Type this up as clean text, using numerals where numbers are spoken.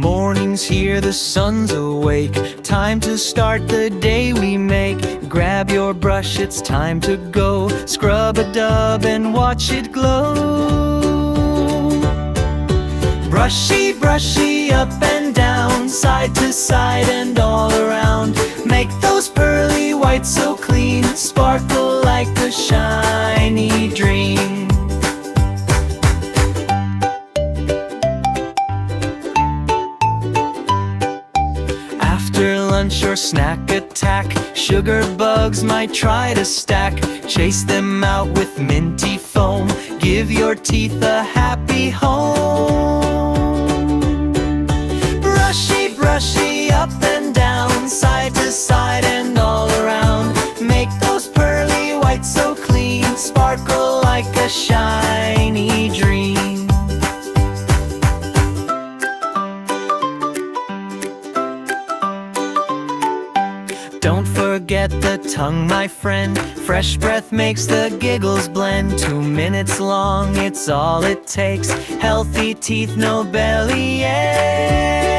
Morning's here, the sun's awake. Time to start the day we make. Grab your brush, it's time to go. Scrub-a-dub and watch it glow. Brushy, brushy, up and down, side to side and all around. Make those pearly whites so clean, sparkle like a shiny dream. After lunch or snack attack, sugar bugs might try to stack. Chase them out with minty foam, give your teeth a happy home. Brushy, brushy, up and down, side to side and all around. Make those pearly whites so clean, sparkle like a shiny dream. Don't forget the tongue, my friend. Fresh breath makes the giggles blend. 2 minutes long, it's all it takes. Healthy teeth, no belly ache.